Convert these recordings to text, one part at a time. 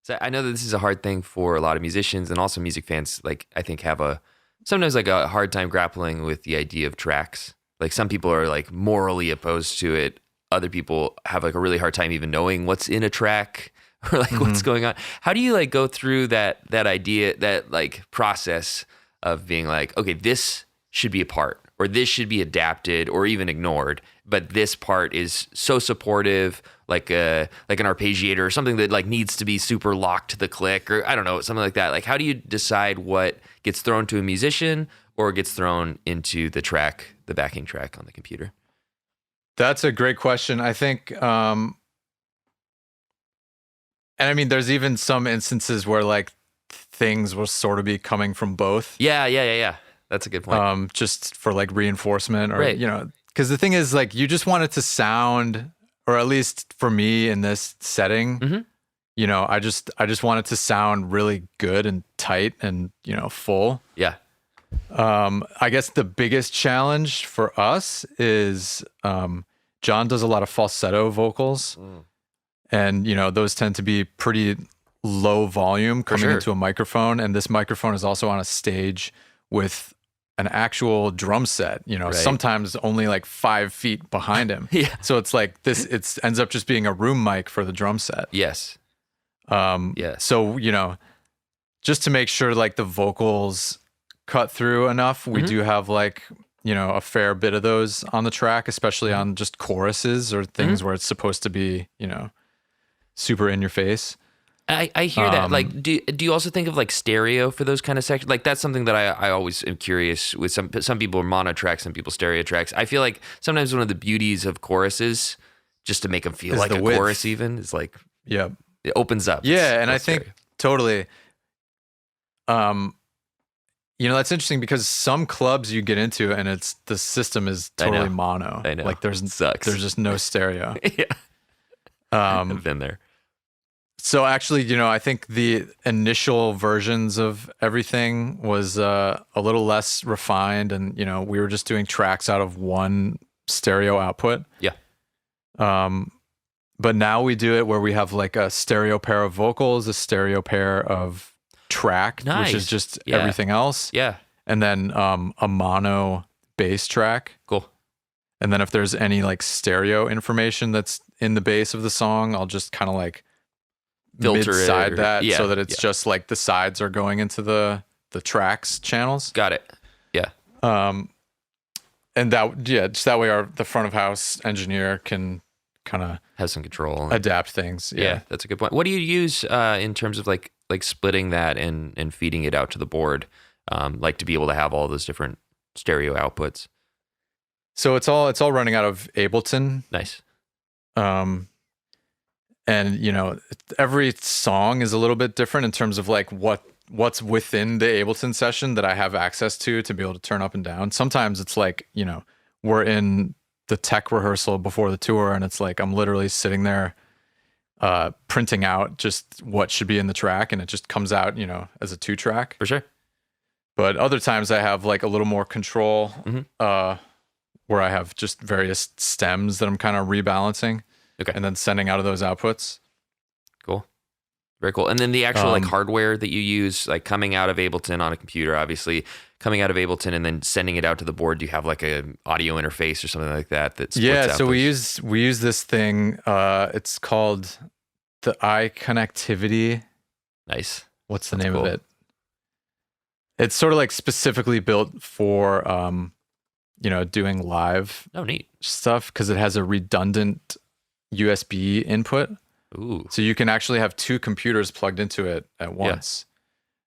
So I know that this is a hard thing for a lot of musicians and also music fans. Like I think have sometimes like a hard time grappling with the idea of tracks. Like some people are like morally opposed to it. Other people have like a really hard time even knowing what's in a track or like what's going on. How do you like go through that idea, that like process of being like, okay, this should be a part or this should be adapted or even ignored, but this part is so supportive, like an arpeggiator or something that like needs to be super locked to the click, or I don't know, something like that. Like how do you decide what gets thrown to a musician or gets thrown into the track, the backing track on the computer? That's a great question. I think, and I mean, there's even some instances where like things will sort of be coming from both. Yeah. That's a good point. Just for like reinforcement or, Right. you know, because the thing is like, you just want it to sound, or at least for me in this setting, you know, I just want it to sound really good and tight and, you know, full. Yeah. I guess the biggest challenge for us is Jon does a lot of falsetto vocals, and you know those tend to be pretty low volume coming into a microphone, and this microphone is also on a stage with an actual drum set. You know, sometimes only like 5 feet behind him. So it's like it ends up just being a room mic for the drum set. Yes. So you know, just to make sure like the vocals cut through enough, we do have like, you know, a fair bit of those on the track, especially on just choruses or things where it's supposed to be, you know, super in your face. I hear that. Like, do you also think of like stereo for those kind of sections? Like that's something that I always am curious with. Some people are mono tracks, some people stereo tracks. I feel like sometimes one of the beauties of choruses, just to make them feel like a width. Chorus even, is like, it opens up. Yeah, and I think totally. You know, that's interesting because some clubs you get into and the system is totally mono. I know. Like there's just no stereo. I've been there. So actually, you know, I think the initial versions of everything was a little less refined, and you know, we were just doing tracks out of one stereo output. Yeah. But now we do it where we have like a stereo pair of vocals, a stereo pair of track, which is just everything else. Yeah. And then a mono bass track. Cool. And then if there's any like stereo information that's in the bass of the song, I'll just kind of like filter mid-side that so that it's just like the sides are going into the tracks channels. Got it. Yeah. And just that way the front of house engineer can kind of have some control, adapt things. Yeah, that's a good point. What do you use in terms of like splitting that and feeding it out to the board, like to be able to have all those different stereo outputs? So it's all running out of Ableton. Nice. And you know, every song is a little bit different in terms of like what's within the Ableton session that I have access to be able to turn up and down. Sometimes it's like, you know, we're in the tech rehearsal before the tour and it's like I'm literally sitting there printing out just what should be in the track, and it just comes out, you know, as a 2-track. For sure. But other times I have like a little more control, where I have just various stems that I'm kind of rebalancing, and then sending out of those outputs. Cool. Very cool. And then the actual like hardware that you use, like coming out of Ableton on a computer, obviously coming out of Ableton and then sending it out to the board. Do you have like a audio interface or something like that? So we use this thing. It's called the iConnectivity. Nice. What's the name of it? It's sort of like specifically built for you know, doing live stuff because it has a redundant USB input. Ooh. So you can actually have 2 computers plugged into it at once.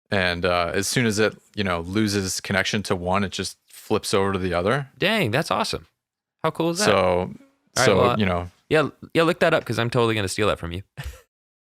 And as soon as it, you know, loses connection to one, it just flips over to the other. Dang, that's awesome. How cool is that? So, you know. Yeah, look that up because I'm totally going to steal that from you.